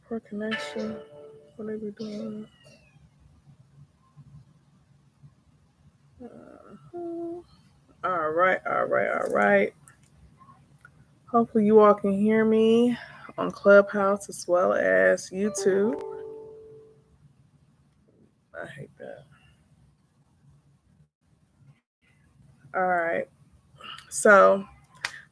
Poor connection. What are we doing? All right, all right, all right. Hopefully, you all can hear me on Clubhouse as well as YouTube. I hate that. All right. So,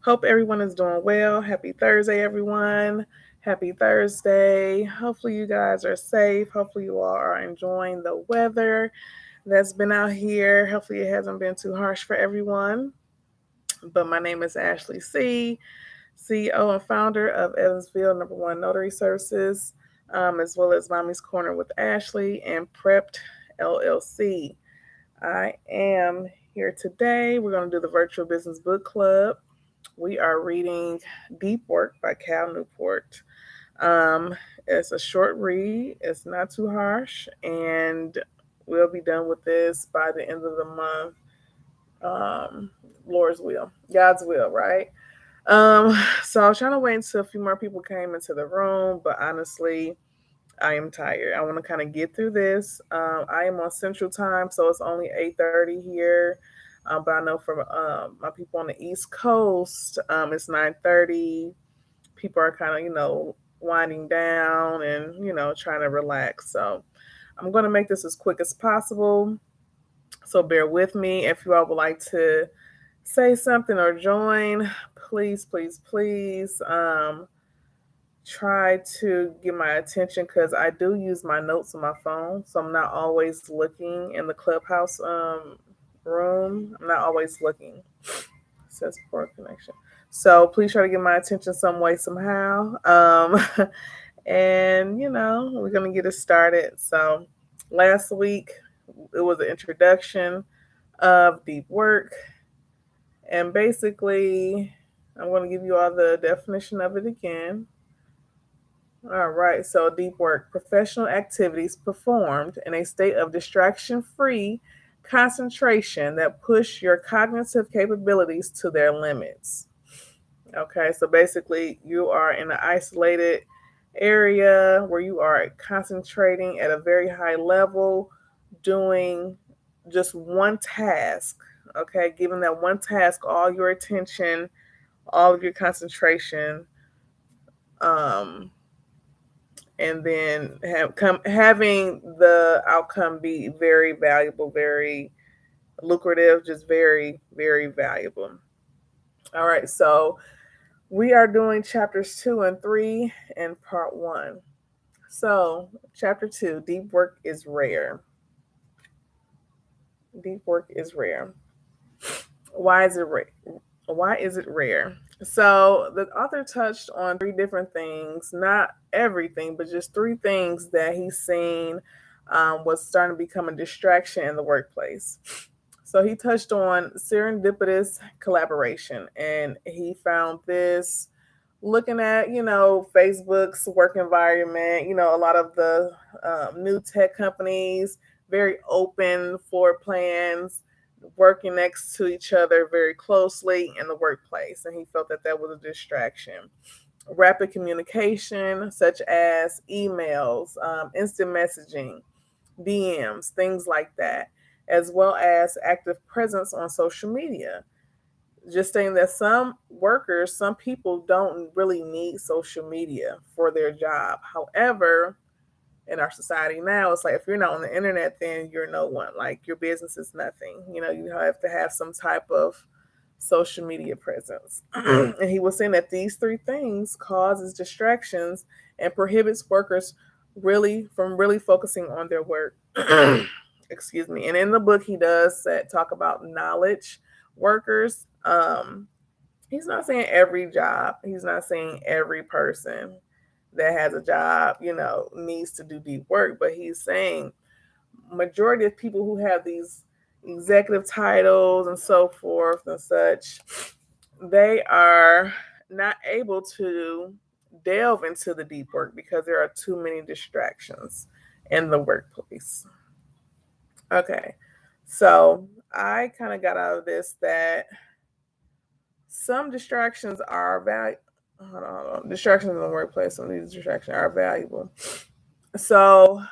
hope everyone is doing well. Happy Thursday, everyone. Happy Thursday. Hopefully, you guys are safe. Hopefully, you all are enjoying the weather that's been out here. Hopefully, it hasn't been too harsh for everyone. But my name is Ashley C., CEO and founder of Evansville Number One Notary Services, as well as Mommy's Corner with Ashley and Prepped LLC. I am here today. We're going to do the Virtual Business Book Club. We are reading Deep Work by Cal Newport. It's a short read, it's not too harsh, and we'll be done with this by the end of the month. Lord's will, God's will, right? So I was trying to wait until a few more people came into the room, but honestly, I am tired. I want to kind of get through this. I am on Central Time, so it's only 8:30 here. But I know for my people on the East Coast, it's 9:30. People are kind of, winding down and, trying to relax. So I'm going to make this as quick as possible. So bear with me. If you all would like to say something or join, please, please, please try to get my attention because I do use my notes on my phone. So I'm not always looking in the Clubhouse room. I'm not always looking. It says poor connection. So please try to get my attention some way, somehow. And, we're going to get it started. So last week, it was an introduction of deep work. And basically, I'm going to give you all the definition of it again. All right, so deep work, professional activities performed in a state of distraction free concentration that push your cognitive capabilities to their limits. Okay, so basically, you are in an isolated area where you are concentrating at a very high level, doing just one task. Okay, giving that one task all your attention, all of your concentration, um, and then having the outcome be very valuable, very lucrative, just very, very valuable. All right, so we are doing chapters 2 and 3 in part 1. So, chapter 2, deep work is rare. Deep work is rare. Why is it rare? Why is it rare? So the author touched on 3 different things, not everything, but just 3 things that he's seen was starting to become a distraction in the workplace. So he touched on serendipitous collaboration, and he found this looking at, Facebook's work environment, a lot of the new tech companies, very open floor plans, working next to each other very closely in the workplace. And he felt that that was a distraction. Rapid communication, such as emails, instant messaging, DMs, things like that, as well as active presence on social media. Just saying that some workers, some people don't really need social media for their job. However, in our society now, it's like if you're not on the internet, then you're no one. Like your business is nothing. You have to have some type of social media presence. And he was saying that these 3 things causes distractions and prohibits workers really focusing on their work. Excuse me. And in the book, he does talk about knowledge workers. He's not saying every job. He's not saying every person that has a job, needs to do deep work. But he's saying majority of people who have these executive titles and so forth and such, they are not able to delve into the deep work because there are too many distractions in the workplace. Okay, so I kind of got out of this that some distractions are hold on. Distractions in the workplace. Some of these distractions are valuable. So,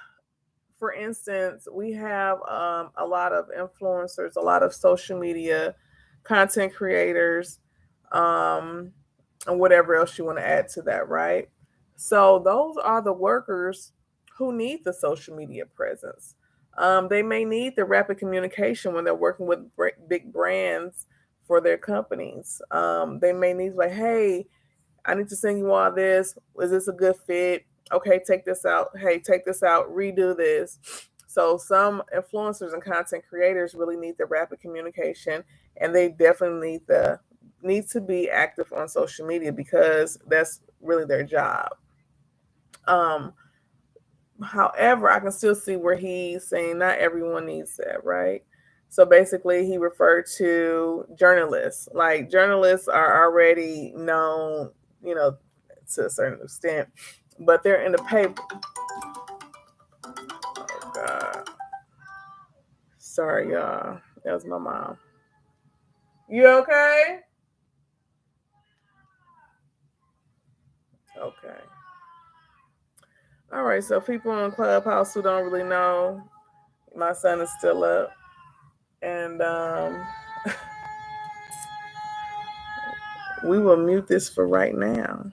for instance, we have a lot of influencers, a lot of social media content creators, um, and whatever else you want to add to that, right? So those are the workers who need the social media presence. They may need the rapid communication when they're working with big brands for their companies. They may need like, hey, I need to send you all this. Is this a good fit? Okay, take this out. Hey, take this out. Redo this. So some influencers and content creators really need the rapid communication, and they definitely need to be active on social media because that's really their job. Um, However, I can still see where he's saying not everyone needs that, right? So basically, he referred to journalists. Like journalists are already known, you know, to a certain extent, but they're in the paper. Oh God, sorry, y'all. That was my mom. You okay? Okay. All right. So people in Clubhouse who don't really know, my son is still up, and we will mute this for right now.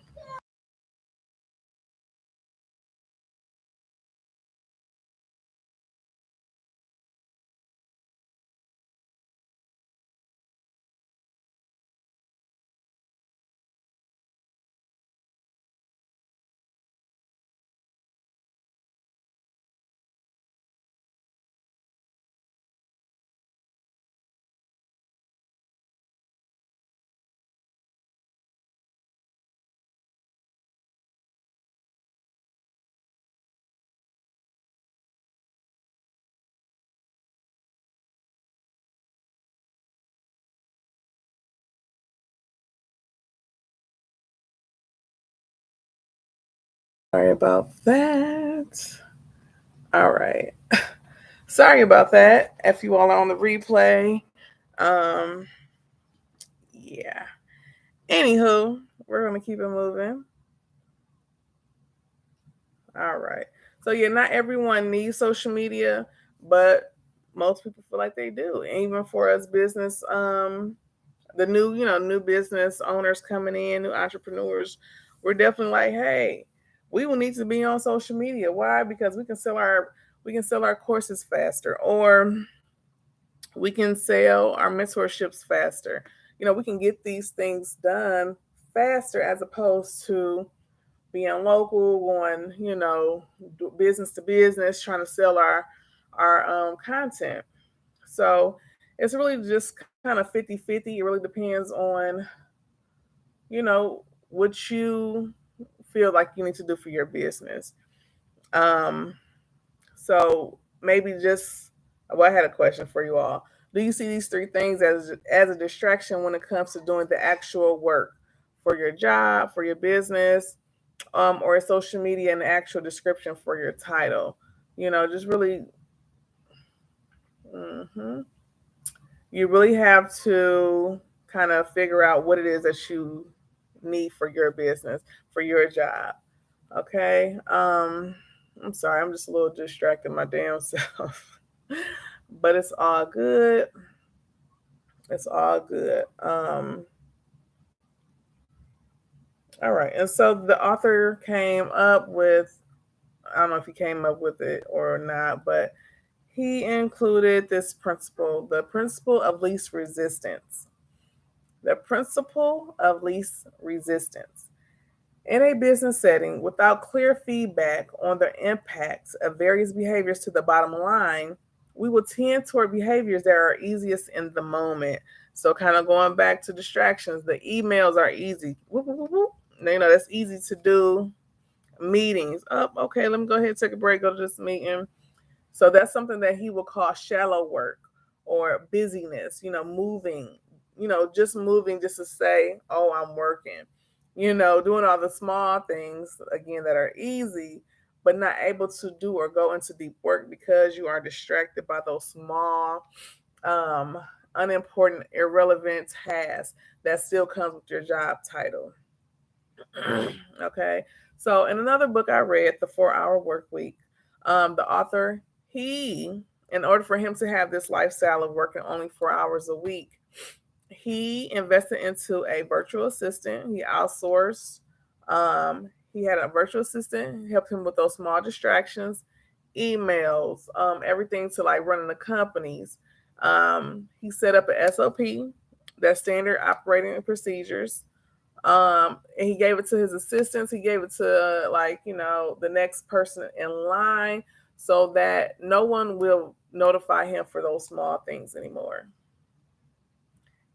Sorry about that. All right. Sorry about that. If you all are on the replay. Um, yeah. Anywho, we're gonna keep it moving. All right. So yeah, not everyone needs social media, but most people feel like they do. And even for us business, the new, new business owners coming in, new entrepreneurs, we're definitely like, hey, we will need to be on social media. Why? Because we can sell our courses faster, or we can sell our mentorships faster. We can get these things done faster as opposed to being local, going, business to business, trying to sell our content. So it's really just kind of 50-50. It really depends on, what you feel like you need to do for your business. Um, so maybe just, well, I had a question for you all. Do you see these three things as a distraction when it comes to doing the actual work for your job, for your business, or social media and the actual description for your title? Just really, hmm you really have to kind of figure out what it is that you need for your business, for your job. Okay. I'm sorry, I'm just a little distracted my damn self. But it's all good. It's all good. All right. And so the author came up with, I don't know if he came up with it or not, but he included this principle, the principle of least resistance. The principle of least resistance. In a business setting, without clear feedback on the impacts of various behaviors to the bottom line, we will tend toward behaviors that are easiest in the moment. So, kind of going back to distractions, the emails are easy. Whoop, whoop, whoop, whoop. That's easy to do. Meetings. Oh, okay, let me go ahead and take a break, go to this meeting. So that's something that he will call shallow work or busyness, moving, just moving just to say, oh, I'm working, doing all the small things, again, that are easy, but not able to do or go into deep work because you are distracted by those small, um, unimportant, irrelevant tasks that still comes with your job title. Okay. So in another book I read, The 4 Hour Work Week, the author, in order for him to have this lifestyle of working only 4 hours a week, he invested into a virtual assistant. He outsourced. He had a virtual assistant, helped him with those small distractions, emails, everything to like running the companies. He set up an SOP, that's standard operating procedures. And he gave it to his assistants. He gave it to like, the next person in line so that no one will notify him for those small things anymore.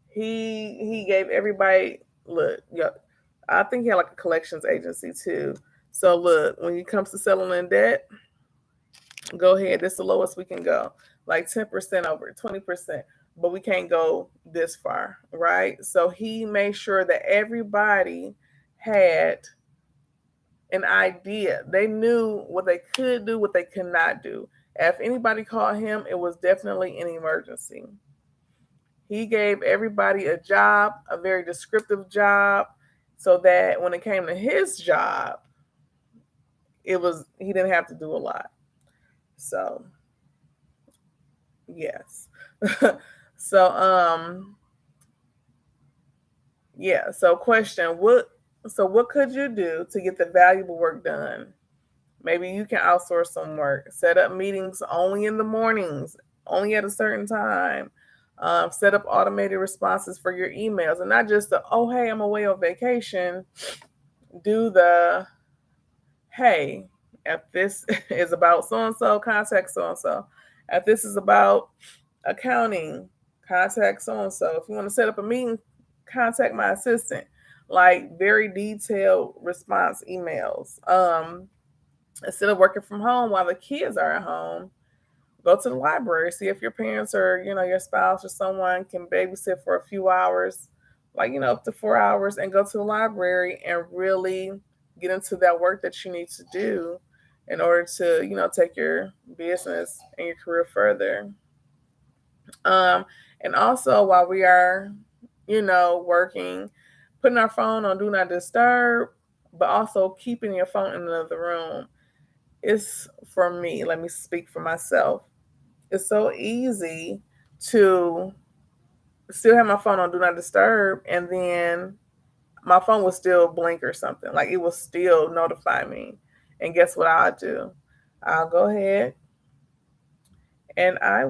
He gave everybody, look, yeah, I think he had like a collections agency too. So look, when it comes to settling debt, go ahead. This is the lowest we can go, like 10% over, 20%, but we can't go this far, right? So he made sure that everybody had an idea. They knew what they could do, what they could not do. If anybody called him, it was definitely an emergency. He gave everybody a job, a very descriptive job, so that when it came to his job, he didn't have to do a lot. So yes. so yeah. So question: what could you do to get the valuable work done? Maybe you can outsource some work. Set up meetings only in the mornings, only at a certain time. Set up automated responses for your emails, and not just the "oh hey, I'm away on vacation." Do the "hey, if this is about so and so, contact so and so. If this is about accounting, contact so and so. If you want to set up a meeting, contact my assistant." Like very detailed response emails. Instead of working from home while the kids are at home, go to the library. See if your parents or your spouse or someone can babysit for a few hours, like up to 4 hours, and go to the library and really get into that work that you need to do in order to take your business and your career further. Um, and also while we are working, putting our phone on do not disturb, but also keeping your phone in another room. It's for me, let me speak for myself. It's so easy to still have my phone on do not disturb, and then my phone will still blink or something. Like it will still notify me. And guess what I'll do? I'll go ahead and I'll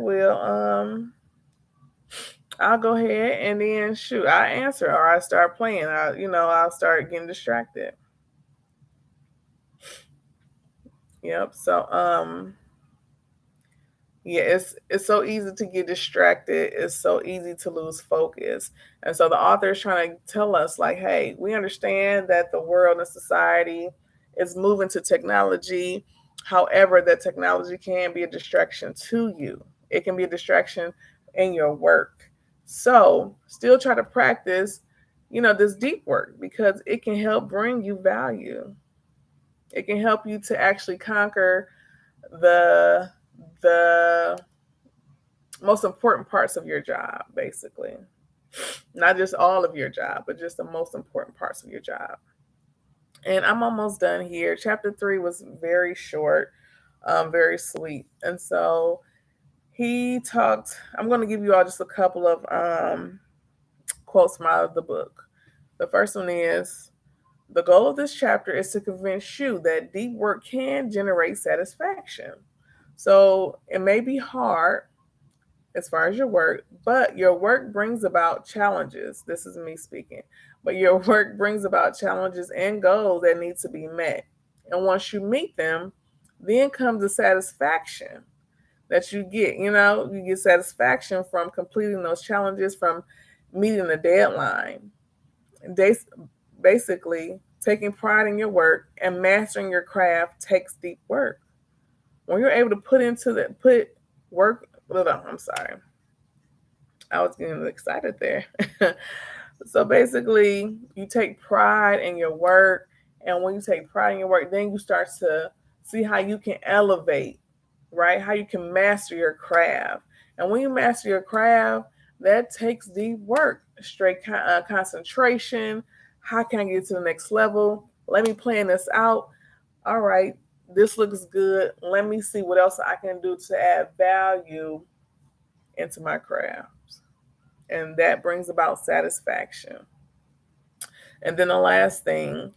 go ahead and then shoot, I answer or I start playing. I'll start getting distracted. Yep. So yeah, it's so easy to get distracted. It's so easy to lose focus. And so the author is trying to tell us like, hey, we understand that the world and society is moving to technology. However, that technology can be a distraction to you. It can be a distraction in your work. So still try to practice, this deep work because it can help bring you value. It can help you to actually conquer the the most important parts of your job, basically. Not just all of your job, but just the most important parts of your job. And I'm almost done here. Chapter 3 was very short, very sweet. And so I'm going to give you all just a couple of quotes from out of the book. The first one is: the goal of this chapter is to convince you that deep work can generate satisfaction. So it may be hard as far as your work, but your work brings about challenges. This is me speaking. But your work brings about challenges and goals that need to be met. And once you meet them, then comes the satisfaction that you get. You get satisfaction from completing those challenges, from meeting the deadline. They basically taking pride in your work and mastering your craft takes deep work. When you're able to put work, I'm sorry, I was getting excited there. So basically, you take pride in your work, and when you take pride in your work, then you start to see how you can elevate, right? How you can master your craft. And when you master your craft, that takes deep work, straight concentration, How can I get to the next level? Let me plan this out. All right, this looks good. Let me see what else I can do to add value into my craft. And that brings about satisfaction. And then the last thing,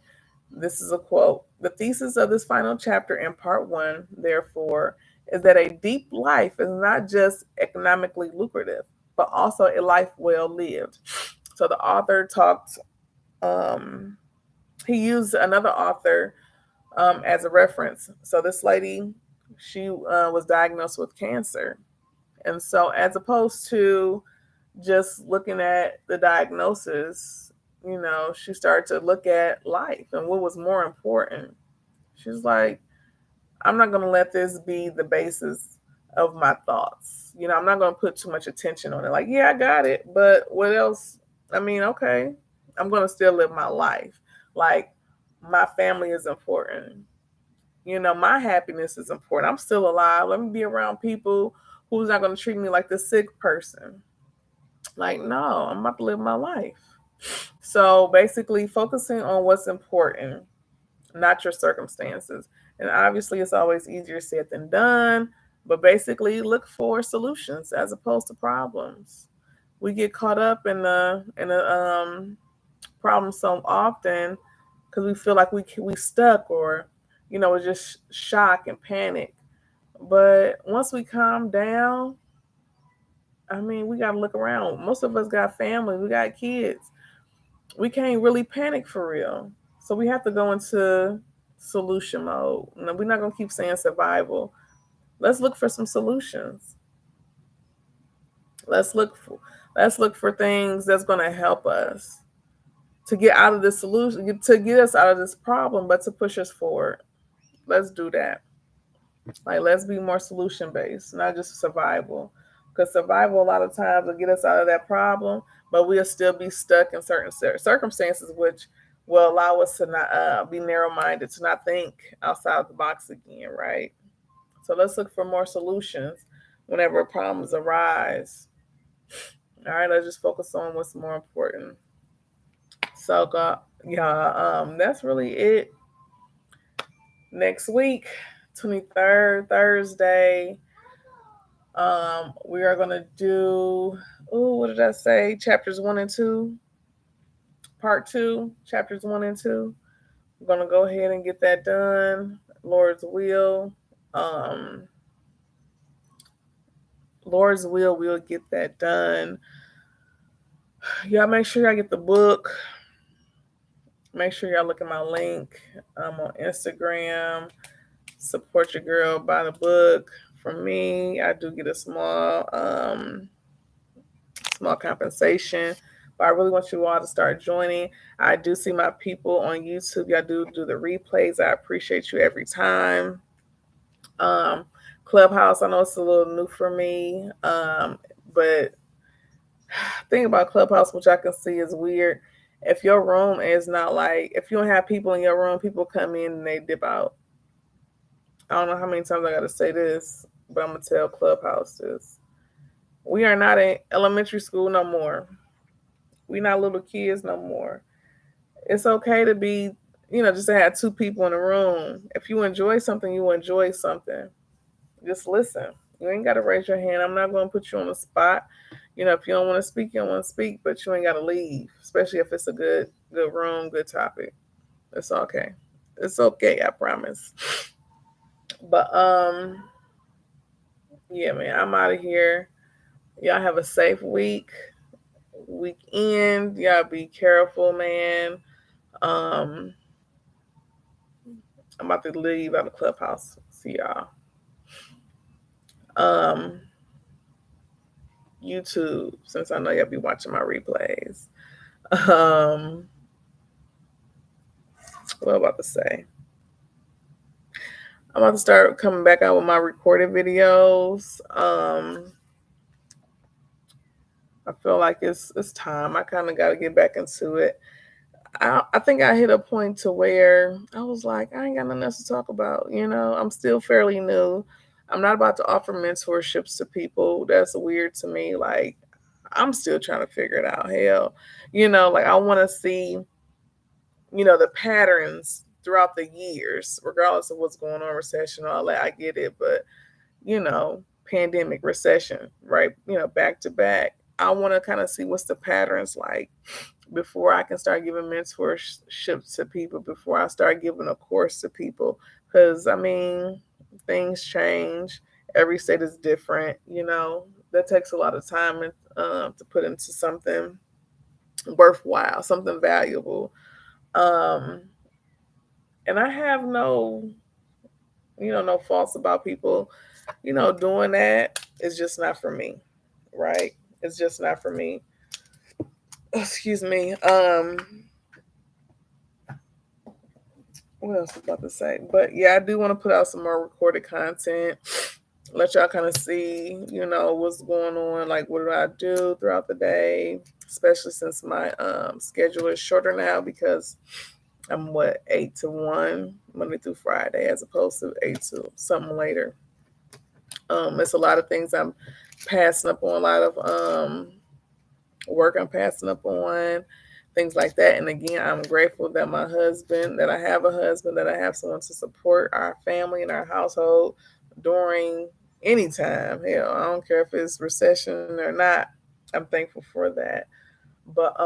this is a quote. The thesis of this final chapter in part one, therefore, is that a deep life is not just economically lucrative, but also a life well lived. So the author talked, um, he used another author as a reference. So this lady, she was diagnosed with cancer. And so, as opposed to just looking at the diagnosis, she started to look at life and what was more important. She's like, I'm not going to let this be the basis of my thoughts. I'm not going to put too much attention on it. Like, yeah, I got it, but what else? I mean, okay, I'm going to still live my life. Like, my family is important. My happiness is important. I'm still alive. Let me be around people who's not going to treat me like the sick person. Like, no, I'm about to live my life. So basically, focusing on what's important, not your circumstances. And obviously, it's always easier said than done. But basically, look for solutions as opposed to problems. We get caught up in the problem so often because we feel like we stuck, or it's just shock and panic. But once we calm down, I mean, we got to look around. Most of us got family, we got kids. We can't really panic for real. So we have to go into solution mode. We're not going to keep saying survival. Let's look for some solutions. Let's look for things that's going to help us to get out of this solution, to get us out of this problem, but to push us forward. Let's do that. Like, let's be more solution based, not just survival. Because survival, a lot of times, will get us out of that problem, but we'll still be stuck in certain circumstances, which will allow us to not be narrow minded, to not think outside of the box again, right? So let's look for more solutions whenever problems arise. All right, let's just focus on what's more important. So, that's really it. Next week, 23rd, Thursday, we are going to do, what did I say? Chapters 1 and 2, part 2, chapters 1 and 2. We're going to go ahead and get that done. Lord's will. Lord's will, we'll get that done. Y'all make sure y'all get the book. Make sure y'all look at my link on Instagram. Support your girl, buy the book. From me, I do get a small compensation, but I really want you all to start joining. I do see my people on YouTube. Y'all do the replays. I appreciate you every time. Clubhouse, I know it's a little new for me, but thing about Clubhouse, which I can see is weird. If your room is not like, if you don't have people in your room, people come in and they dip out. I don't know how many times I got to say this, but I'm going to tell Clubhouse this. We are not in elementary school no more. We're not little kids no more. It's okay to be, just to have two people in the room. If you enjoy something, you enjoy something. Just listen. You ain't got to raise your hand. I'm not going to put you on the spot. If you don't want to speak, you don't want to speak, but you ain't got to leave, especially if it's a good room, good topic. It's okay. It's okay, I promise. But, yeah, man, I'm out of here. Y'all have a safe weekend. Y'all be careful, man. I'm about to leave out of the Clubhouse. See y'all. YouTube, since I know y'all be watching my replays. What I'm about to say. I'm about to start coming back out with my recorded videos. I feel like it's time. I kind of got to get back into it. I think I hit a point to where I was like, I ain't got nothing else to talk about. I'm still fairly new. I'm not about to offer mentorships to people. That's weird to me. Like, I'm still trying to figure it out. Hell, like, I want to see the patterns throughout the years, regardless of what's going on, recession, all that. I get it, but pandemic, recession, right? Back to back. I want to kind of see what's the patterns like before I can start giving mentorship to people, before I start giving a course to people. Because, I mean, things change. Every state is different. That takes a lot of time to put into something worthwhile, something valuable. Um, and I have no faults about people, doing that. It's just not for me, right? It's just not for me. Excuse me. What else was I about to say? But yeah, I do want to put out some more recorded content. Let y'all kind of see, what's going on. Like, what do I do throughout the day? Especially since my schedule is shorter now because I'm 8 to 1 Monday through Friday as opposed to 8 to something later. It's a lot of things I'm passing up on, a lot of work I'm passing up on, things like that. And again, I'm grateful that that I have a husband, that I have someone to support our family and our household during any time. Hell, I don't care if it's recession or not. I'm thankful for that. But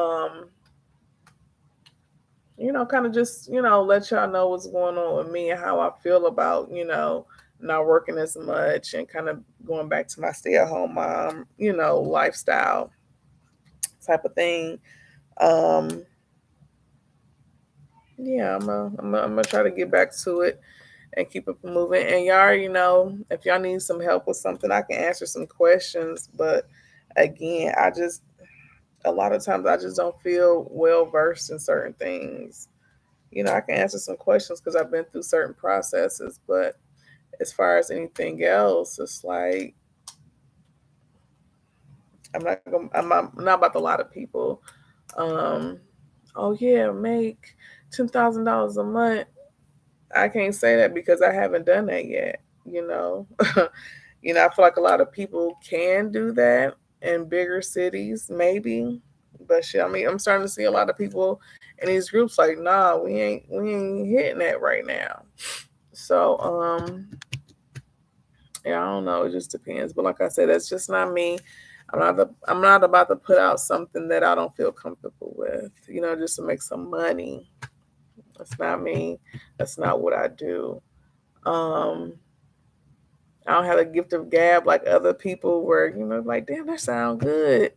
kind of just, let y'all know what's going on with me and how I feel about, not working as much and kind of going back to my stay at home mom, lifestyle type of thing. Um, yeah, I'm gonna try to get back to it and keep it moving. And y'all, if y'all need some help with something, I can answer some questions. But again, a lot of times I just don't feel well versed in certain things. I can answer some questions because I've been through certain processes, but as far as anything else, it's like I'm not about to lie to people. Um, oh yeah, make $10,000 a month. I can't say that because I haven't done that yet. You know, I feel like a lot of people can do that in bigger cities, maybe. But shit, I mean, I'm starting to see a lot of people in these groups like, nah, we ain't hitting that right now. So, yeah, I don't know. It just depends. But like I said, that's just not me. I'm not about to put out something that I don't feel comfortable with, just to make some money. That's not me. That's not what I do. Um, I don't have a gift of gab like other people where, like, damn, that sound good.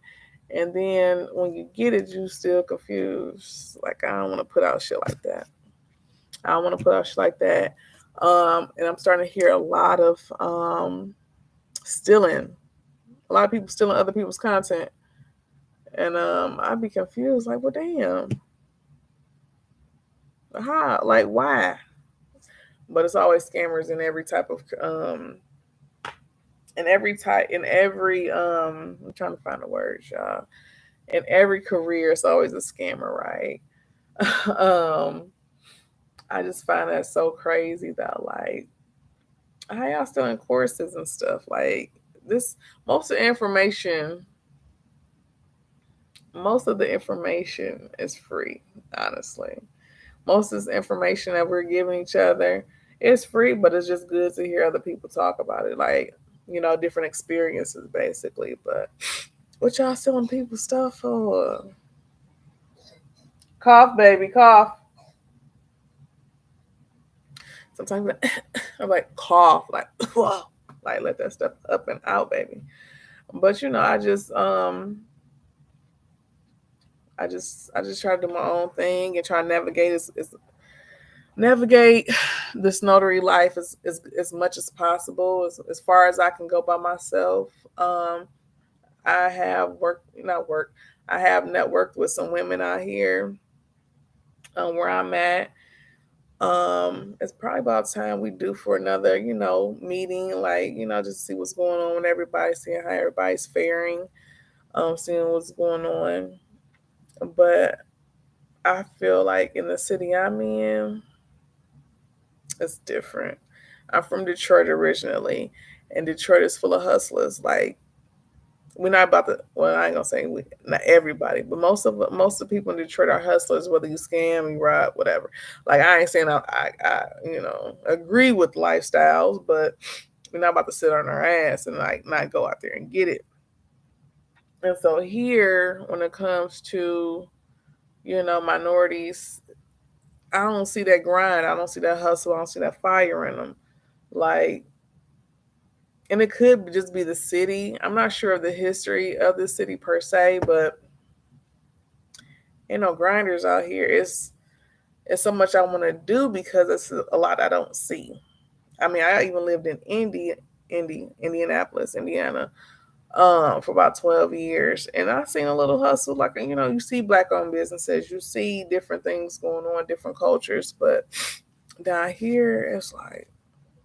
And then when you get it, you still confused. Like, I don't want to put out shit like that. I don't want to put out shit like that. And I'm starting to hear a lot of stealing. A lot of people stealing other people's content. And I'd be confused, like, well, damn. How? Like, why? But it's always scammers in every type of I'm trying to find the words, y'all. In every career it's always a scammer, right? um I just find that so crazy that, like, how y'all still in courses and stuff like this. Most of the information is free, honestly. Most of this information that we're giving each other is free, but it's just good to hear other people talk about it, like, different experiences basically. But what y'all selling people stuff for? Cough, baby, cough. Sometimes I'm like cough, like like let that stuff up and out, baby. But I just try to do my own thing and try to navigate this notary life as much as possible, as far as I can go by myself. I have not worked. I have networked with some women out here, where I'm at. It's probably about time we do for another, meeting, like, just see what's going on with everybody, seeing how everybody's faring, seeing what's going on. But I feel like in the city I'm in, it's different. I'm from Detroit originally, and Detroit is full of hustlers. Like, We're not about to. Well, I ain't gonna say not everybody, but most of the people in Detroit are hustlers. Whether you scam, you rob, whatever. Like I ain't saying I agree with lifestyles, but we're not about to sit on our ass and like not go out there and get it. And so here, when it comes to minorities, I don't see that grind. I don't see that hustle. I don't see that fire in them. Like, and it could just be the city. I'm not sure of the history of the city per se, but grinders out here. It's so much I want to do because it's a lot I don't see. I mean, I even lived in Indianapolis, Indiana, for about 12 years, and I've seen a little hustle. Like you see black-owned businesses, you see different things going on, different cultures, but down here, it's like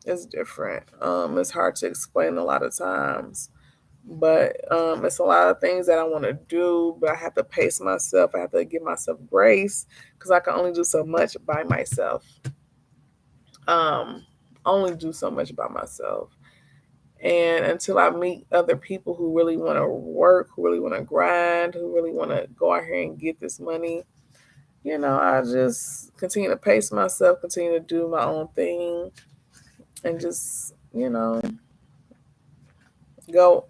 it's different. It's hard to explain a lot of times. But it's a lot of things that I want to do, but I have to pace myself. I have to give myself grace because I can only do so much by myself. Um, only do so much by myself. And until I meet other people who really want to work, who really want to grind, who really want to go out here and get this money, I just continue to pace myself, continue to do my own thing, and just, go.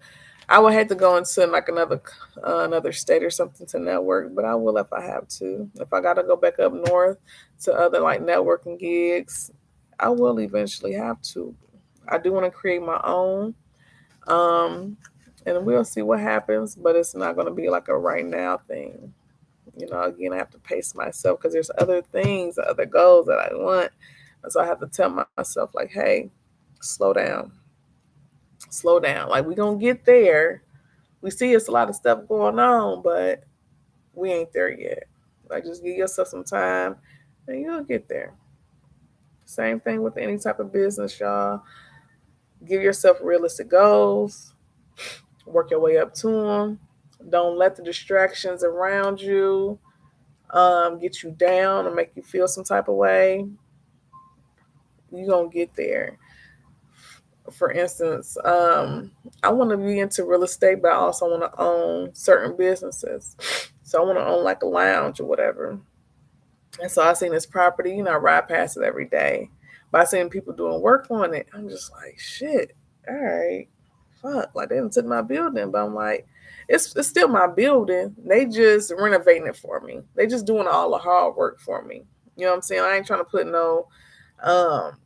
I would hate to go into like another state or something to network, but I will if I have to. If I got to go back up north to other like networking gigs, I will eventually have to. I do want to create my own, um, and we'll see what happens. But it's not going to be like a right now thing. Again, I have to pace myself because there's other things, other goals that I want, and so I have to tell myself like, "Hey, slow down, slow down. Like we gonna get there. We see it's a lot of stuff going on, but we ain't there yet. Like just give yourself some time and you'll get there." Same thing with any type of business, y'all. Give yourself realistic goals, work your way up to them. Don't let the distractions around you get you down or make you feel some type of way. You're going to get there. For instance, I want to be into real estate, but I also want to own certain businesses. So I want to own like a lounge or whatever. And so I seen this property, I ride past it every day. But I seen people doing work on it. I'm just like, shit, all right, fuck. Like they done took my building. But I'm like, it's still my building. They just renovating it for me. They just doing all the hard work for me. You know what I'm saying? I ain't trying to put no um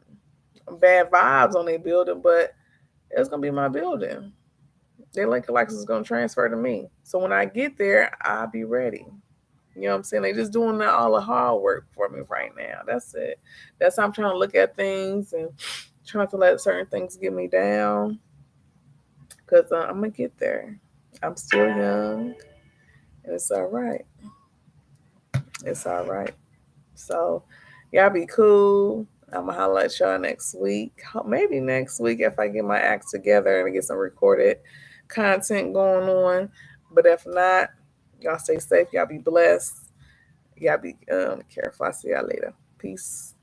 bad vibes on their building, but it's gonna be my building. Their liquor license is gonna transfer to me. So when I get there, I'll be ready. You know what I'm saying? They just doing all the hard work for me right now. That's it. That's how I'm trying to look at things and trying to let certain things get me down because I'm gonna get there. I'm still young, and it's all right. It's all right. So y'all be cool. I'm gonna holler at y'all next week. Maybe next week if I get my act together and get some recorded content going on. But if not, y'all stay safe. Y'all be blessed. Y'all be careful. I'll see y'all later. Peace.